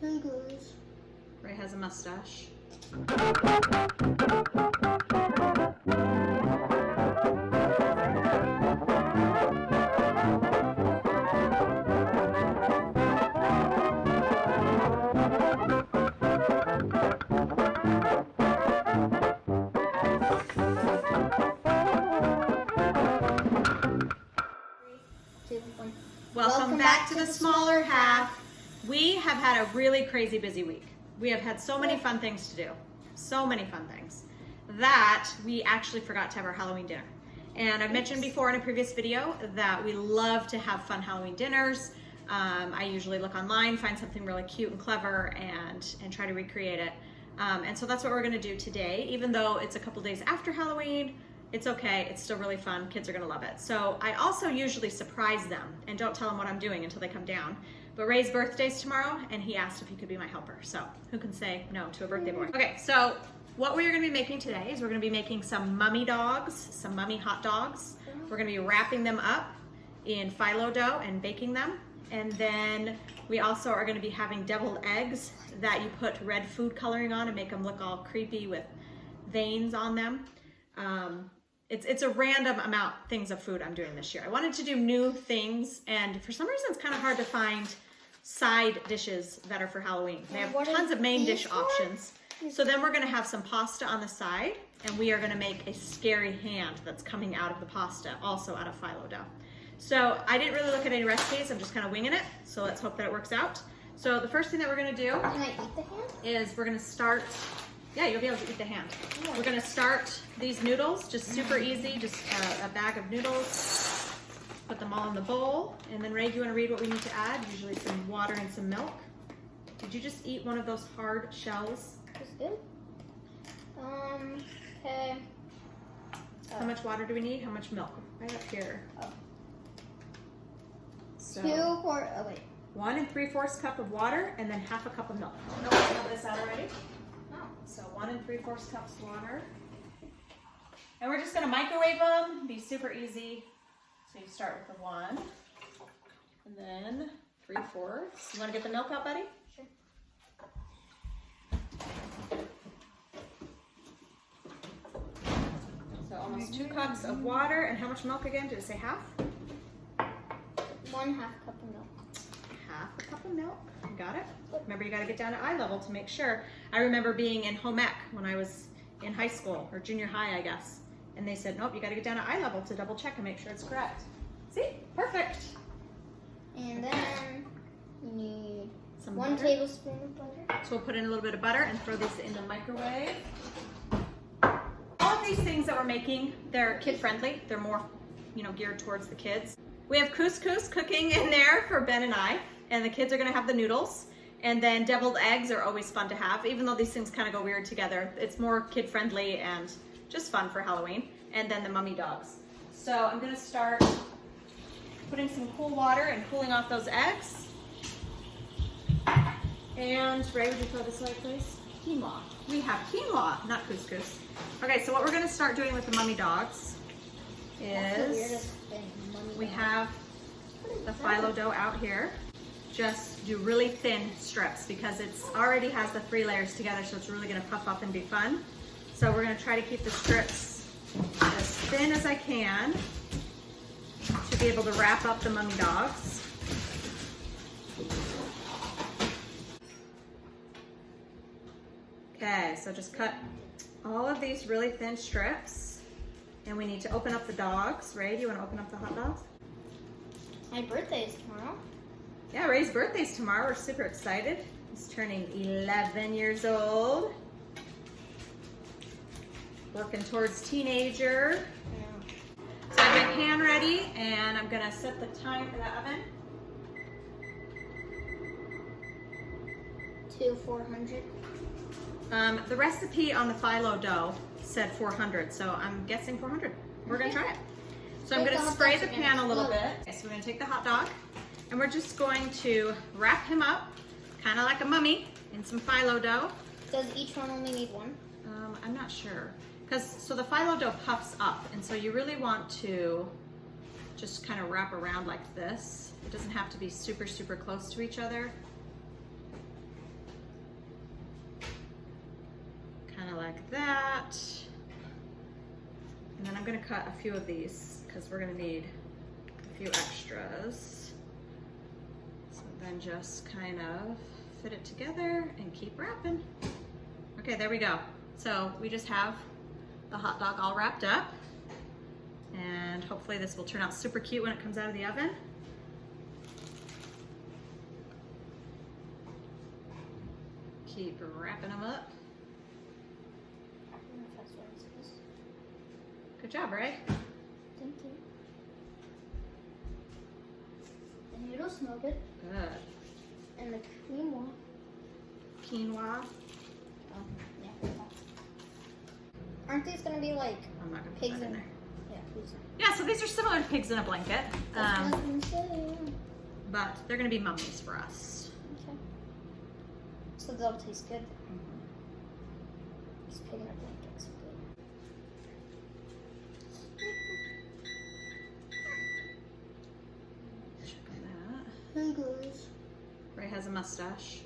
Hey guys. Ray has a mustache. Welcome back to the smaller half. We have had a really crazy busy week. We have had so many fun things to do. So many fun things that we actually forgot to have our Halloween dinner. And I've mentioned before in a previous video that we love to have fun Halloween dinners. I usually look online, find something really cute and clever and try to recreate it. And so that's what we're gonna do today. Even though it's a couple days after Halloween, it's okay, it's still really fun, kids are gonna love it. So I also usually surprise them and don't tell them what I'm doing until they come down. But Ray's birthday's tomorrow and he asked if he could be my helper. So who can say no to a birthday boy? Okay, so what we're gonna be making today is we're gonna be making some mummy dogs, some mummy hot dogs. We're gonna be wrapping them up in phyllo dough and baking them. And then we also are gonna be having deviled eggs that you put red food coloring on and make them look all creepy with veins on them. It's a random amount things of food I'm doing this year. I wanted to do new things, and for some reason it's kind of hard to find side dishes that are for Halloween. They have tons of main dish options. So then we're gonna have some pasta on the side, and we are gonna make a scary hand that's coming out of the pasta, also out of phyllo dough. So I didn't really look at any recipes, I'm just kind of winging it, so let's hope that it works out. So the first thing that we're gonna do Can I eat the hand? is we're gonna start, yeah, you'll be able to eat the hand. Yeah. We're gonna start these noodles, just super easy, just a bag of noodles. Put them all in the bowl. And then Ray, do you wanna read what we need to add? Usually some water and some milk. Did you just eat one of those hard shells? That's good. Okay. How much water do we need? How much milk? Right up here. Oh. So 1 3/4 cup of water and then half a cup of milk. No, I have this out already. No. So 1 3/4 cups water. And we're just gonna microwave them, be super easy. So you start with the 1, and then 3/4. You wanna get the milk out, buddy? Sure. So almost 2 cups of water, and how much milk again? Did it say half? 1/2 cup of milk. Half a cup of milk. You got it? Remember, you got to get down to eye level to make sure. I remember being in home ec when I was in high school, or junior high, I guess. And they said, nope, you got to get down to eye level to double check and make sure it's correct. See? Perfect. And then you need Some 1 butter. tablespoon of butter. So we'll put in a little bit of butter and throw these in the microwave. All of these things that we're making, they're kid friendly. They're more, geared towards the kids. We have couscous cooking in there for Ben and I, and the kids are gonna have the noodles. And then deviled eggs are always fun to have, even though these things kind of go weird together. It's more kid friendly and just fun for Halloween. And then the mummy dogs. So I'm gonna start putting some cool water and cooling off those eggs. And Ray, would you throw this away, please? Quinoa. We have quinoa, not couscous. Okay, so what we're gonna start doing with the mummy dogs is we have the phyllo dough out here. Just do really thin strips because it's already has the 3 layers together, so it's really gonna puff up and be fun. So we're gonna try to keep the strips as thin as I can to be able to wrap up the mummy dogs. Okay, so just cut all of these really thin strips. And we need to open up the dogs. Ray, do you want to open up the hot dogs? My birthday is tomorrow. Yeah, Ray's birthday's tomorrow. We're super excited. He's turning 11 years old. Working towards teenager. So I have my pan ready, and I'm gonna set the time for the oven. To 400. The recipe on the phyllo dough said 400, so I'm guessing 400. We're gonna try it. So I'm gonna spray the pan a little bit. Okay, so we're gonna take the hot dog, and we're just going to wrap him up, kind of like a mummy, in some phyllo dough. Does each one only need 1? I'm not sure. So the phyllo dough puffs up, and so you really want to just kind of wrap around like this. It doesn't have to be super, super close to each other. that. And then I'm gonna cut a few of these because we're gonna need a few extras. So then just kind of fit it together and keep wrapping. Okay, there we go. So we just have the hot dog all wrapped up, and hopefully this will turn out super cute when it comes out of the oven. Keep wrapping them up. Good job, Ray. Thank you. The noodles smell good. Good. And the quinoa. Quinoa. Yeah. Aren't these gonna be like I'm not gonna put pigs that in there. Yeah, pigs in. Yeah, so these are similar to pigs in a blanket, That's what I was gonna say. but they're gonna be mummies for us. Okay. So they'll taste good. Just pig in a blanket's good. Check on that. Hey guys. Ray has a mustache.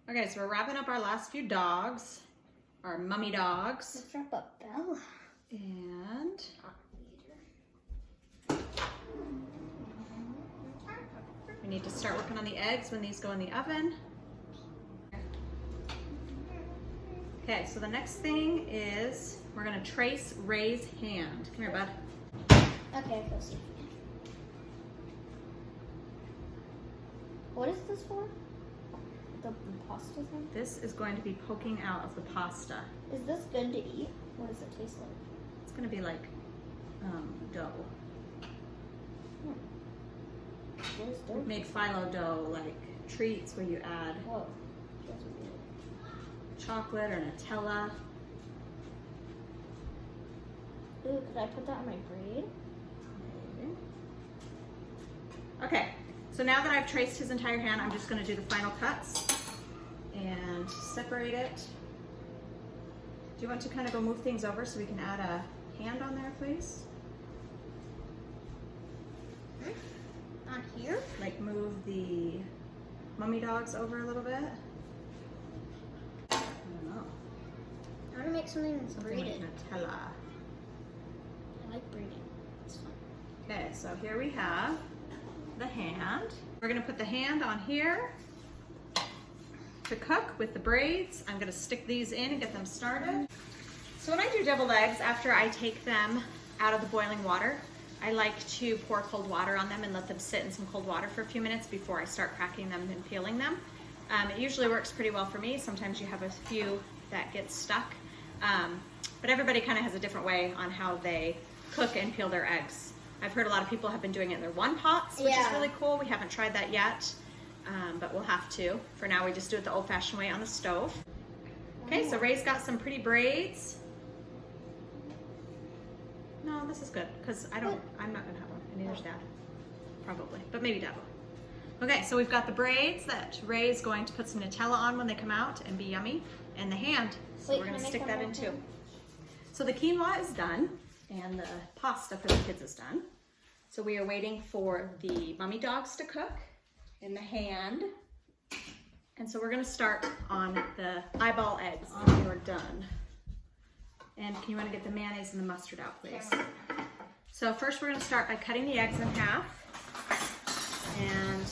Okay, so we're wrapping up our last few dogs, our mummy dogs. Let's wrap up Bella. And we need to start working on the eggs when these go in the oven. Okay, so the next thing is we're gonna trace Ray's hand. Come here, bud. Okay, I feel safe. What is this for? The pasta thing? This is going to be poking out of the pasta. Is this good to eat? What does it taste like? It's gonna be like dough. What is dough? We've made phyllo dough, like treats where you add Oh, that's weird. chocolate or Nutella. Ooh, could I put that on my braid? Okay, so now that I've traced his entire hand, I'm just gonna do the final cuts and separate it. Do you want to kind of go move things over so we can add a hand on there, please? On here? Like move the mummy dogs over a little bit. I don't know. I want to make something that's Something braided. like Nutella. I like braiding. It's fun. Okay, so here we have the hand. We're gonna put the hand on here to cook with the braids. I'm gonna stick these in and get them started. So when I do deviled eggs, after I take them out of the boiling water, I like to pour cold water on them and let them sit in some cold water for a few minutes before I start cracking them and peeling them. It usually works pretty well for me. Sometimes you have a few that get stuck, but everybody kind of has a different way on how they cook and peel their eggs. I've heard a lot of people have been doing it in their one pots, which is really cool. We haven't tried that yet, but we'll have to. For now, we just do it the old-fashioned way on the stove. Okay, so Ray's got some pretty braids. No, this is good, because I'm not gonna have one, and neither's Dad, probably, but maybe Dad will. Okay, so we've got the braids that Ray's going to put some Nutella on when they come out and be yummy, and the hand, so we're gonna stick that in too. So the quinoa is done, and the pasta for the kids is done. So we are waiting for the mummy dogs to cook in the hand. And so we're gonna start on the eyeball eggs when we're done. And can you wanna get the mayonnaise and the mustard out, please? So first we're gonna start by cutting the eggs in half and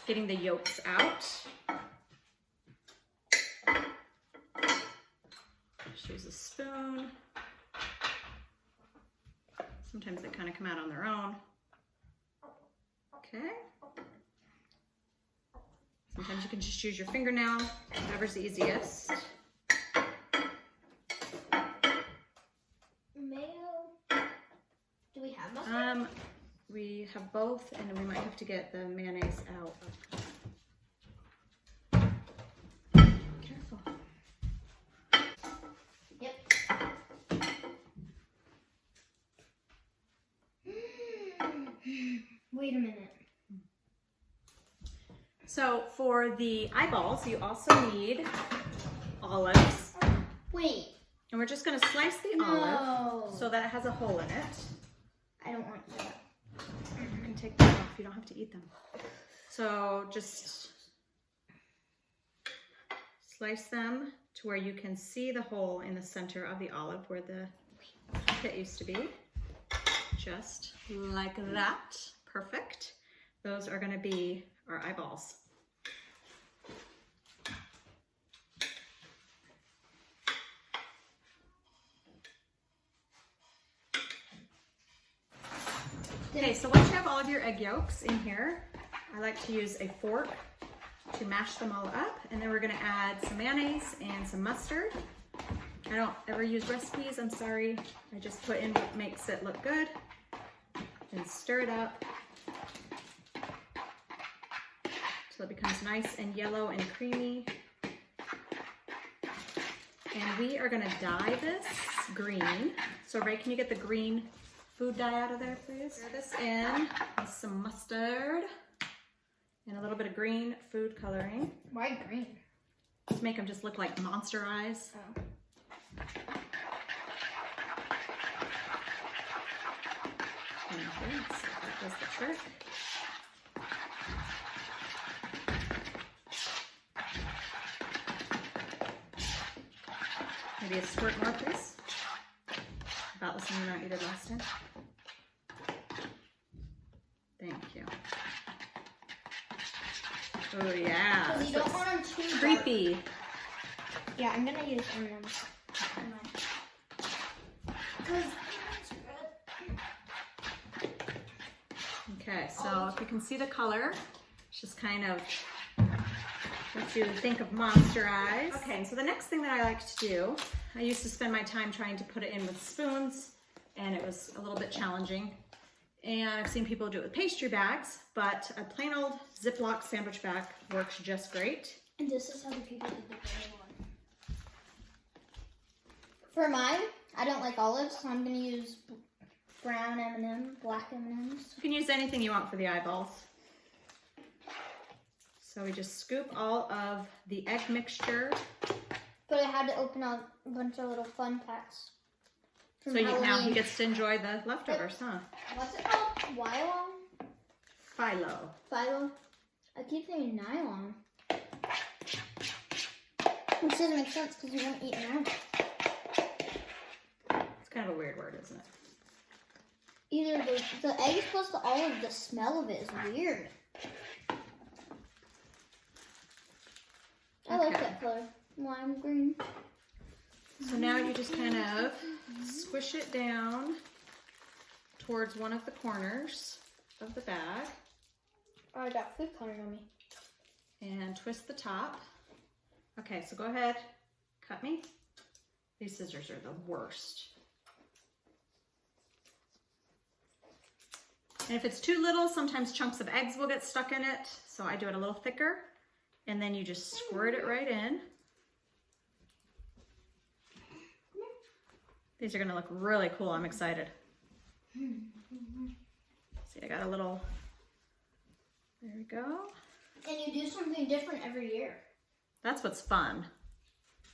getting the yolks out. Just use a spoon. Sometimes they kind of come out on their own. Okay. Sometimes you can just use your fingernail, whatever's easiest. Mayo. Do we have mustard? We have both, and we might have to get the mayonnaise out. Careful. Yep. Wait a minute. So for the eyeballs, you also need olives. Wait. And we're just gonna slice the olive so that it has a hole in it. I don't want that. You can take them off, you don't have to eat them. So just slice them to where you can see the hole in the center of the olive where the pit used to be. Just like that. Perfect. Those are going to be our eyeballs. Okay, so once you have all of your egg yolks in here, I like to use a fork to mash them all up, and then we're going to add some mayonnaise and some mustard. I don't ever use recipes, I'm sorry. I just put in what makes it look good and stir it up till it becomes nice and yellow and creamy. And we are going to dye this green. So Ray, can you get the green food dye out of there, please? Stir this in with some mustard and a little bit of green food coloring. Why green? To make them just look like monster eyes. Oh. Okay, so that does the trick. Maybe a squirt more, please. About the same amount you did last time. Thank you. Oh yeah. Because you don't want them too creepy. Dark. Yeah, I'm gonna use M&M's. Okay, so if you can see the color, it's just kind of what you would think of monster eyes. Okay, so the next thing that I like to do, I used to spend my time trying to put it in with spoons, and it was a little bit challenging. And I've seen people do it with pastry bags, but a plain old Ziploc sandwich bag works just great. And this is how the people did the green one. For mine, I don't like olives, so I'm gonna use brown M&M, black M&Ms. You can use anything you want for the eyeballs. So we just scoop all of the egg mixture. But I had to open up a bunch of little fun packs. So now he gets to enjoy the leftovers, huh? What's it called? Phylon? Philo. Philo? I keep saying nylon. Which doesn't make sense because you won't eat now. It's kind of a weird word, isn't it? Either the egg plus the olive, the smell of it is weird. I like that color. Lime green. So now you just kind of squish it down towards one of the corners of the bag. Oh, I got food coloring on me. And twist the top. Okay, so go ahead, cut me. These scissors are the worst. And if it's too little, sometimes chunks of eggs will get stuck in it. So I do it a little thicker, and then you just squirt it right in. These are gonna look really cool. I'm excited. See, I got a little, there we go. And you do something different every year. That's what's fun.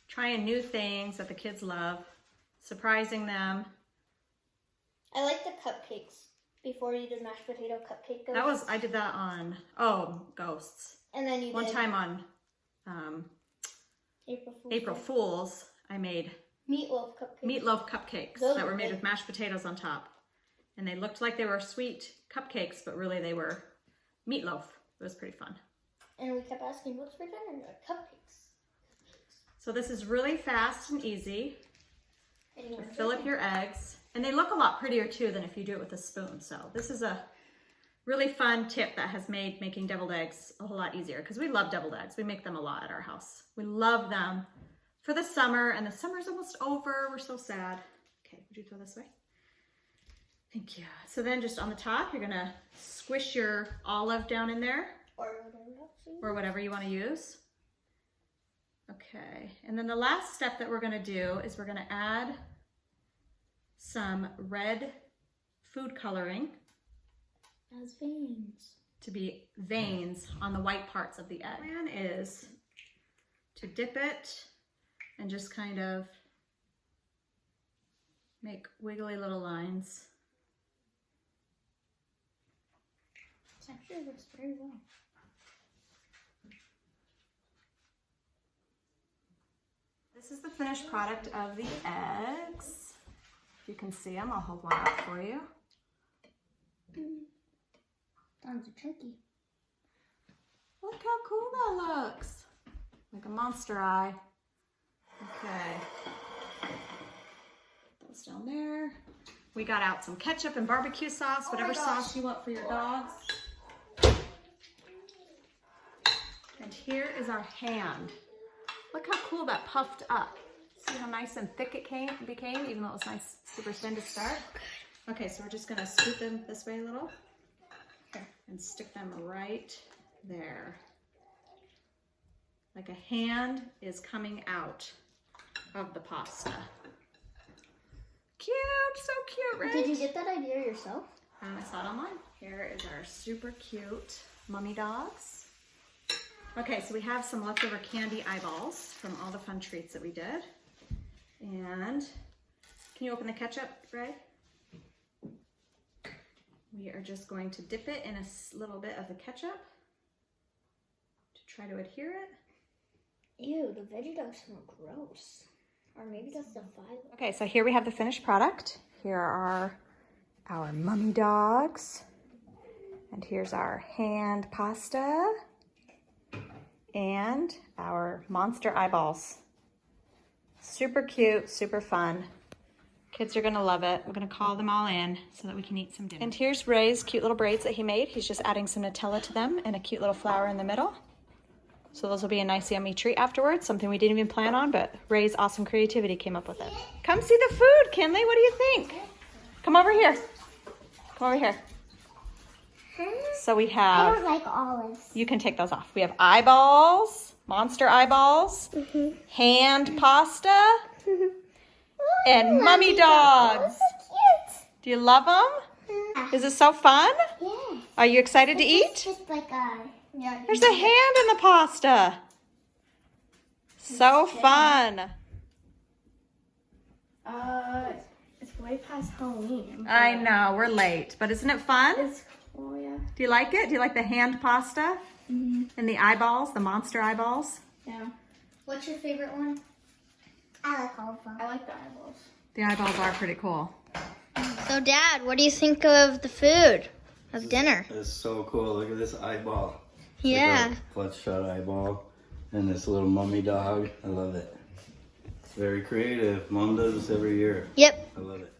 Trying new things that the kids love, surprising them. I like the cupcakes before you did mashed potato cupcake ghosts. I did that on, Ghosts. And then you One did time on April Fool's, I made meatloaf cupcakes. Meatloaf cupcakes Those that were were made good. with mashed potatoes on top. And they looked like they were sweet cupcakes, but really they were meatloaf. It was pretty fun. And we kept asking, what's for dinner? Cupcakes. So this is really fast and easy. And you Fill up your eggs. And they look a lot prettier too than if you do it with a spoon. So this is a really fun tip that has made making deviled eggs a whole lot easier, because we love deviled eggs. We make them a lot at our house. We love them for the summer, and the summer's almost over. We're so sad. Okay, would you throw this away? Thank you. So then just on the top, you're gonna squish your olive down in there, or whatever you want to use. Okay, and then the last step that we're gonna do is we're gonna add some red food coloring as veins. To be veins on the white parts of the egg. The plan is to dip it and just kind of make wiggly little lines. It actually looks very well. This is the finished product of the eggs. If you can see them, I'll hold one up for you. Sounds chunky. Look how cool that looks. Like a monster eye. Okay. Those down there. We got out some ketchup and barbecue sauce, whatever sauce you want for your dogs. And here is our hand. Look how cool that puffed up. See how nice and thick it became, even though it was nice, super thin to start? Okay, so we're just gonna scoot them this way a little and stick them right there. Like a hand is coming out of the pasta. Cute, so cute, right? Did you get that idea yourself? I saw it online. Here is our super cute mummy dogs. Okay, so we have some leftover candy eyeballs from all the fun treats that we did. And can you open the ketchup, Ray? We are just going to dip it in a little bit of the ketchup to try to adhere it. Ew, the veggie dogs smell gross. Or maybe that's the violet. Okay, so here we have the finished product. Here are our mummy dogs. And here's our hand pasta. And our monster eyeballs. Super cute, super fun. Kids are gonna love it. We're gonna call them all in so that we can eat some dinner. And here's Ray's cute little braids that he made. He's just adding some Nutella to them and a cute little flower in the middle. So those will be a nice yummy treat afterwards, something we didn't even plan on, but Ray's awesome creativity came up with it. Come see the food, Kinley, what do you think? Come over here. Come over here. So we have... I don't like olives. You can take those off. We have eyeballs, monster eyeballs, hand pasta, and mummy dogs. So cute. Do you love them? Is it so fun? Yeah. Are you excited to eat? Just like a... Yeah, There's a hand in the pasta. So fun. It's way past Halloween. I know, we're late, but isn't it fun? It's cool, yeah. Do you like it? Do you like the hand pasta? Mm-hmm. And the eyeballs, the monster eyeballs? Yeah. What's your favorite one? I like all of them. I like the eyeballs. The eyeballs are pretty cool. So, Dad, what do you think of the food, of dinner? It's so cool. Look at this eyeball. It's Yeah. like a bloodshot eyeball. And this little mummy dog. I love it. It's very creative. Mom does this every year. Yep. I love it.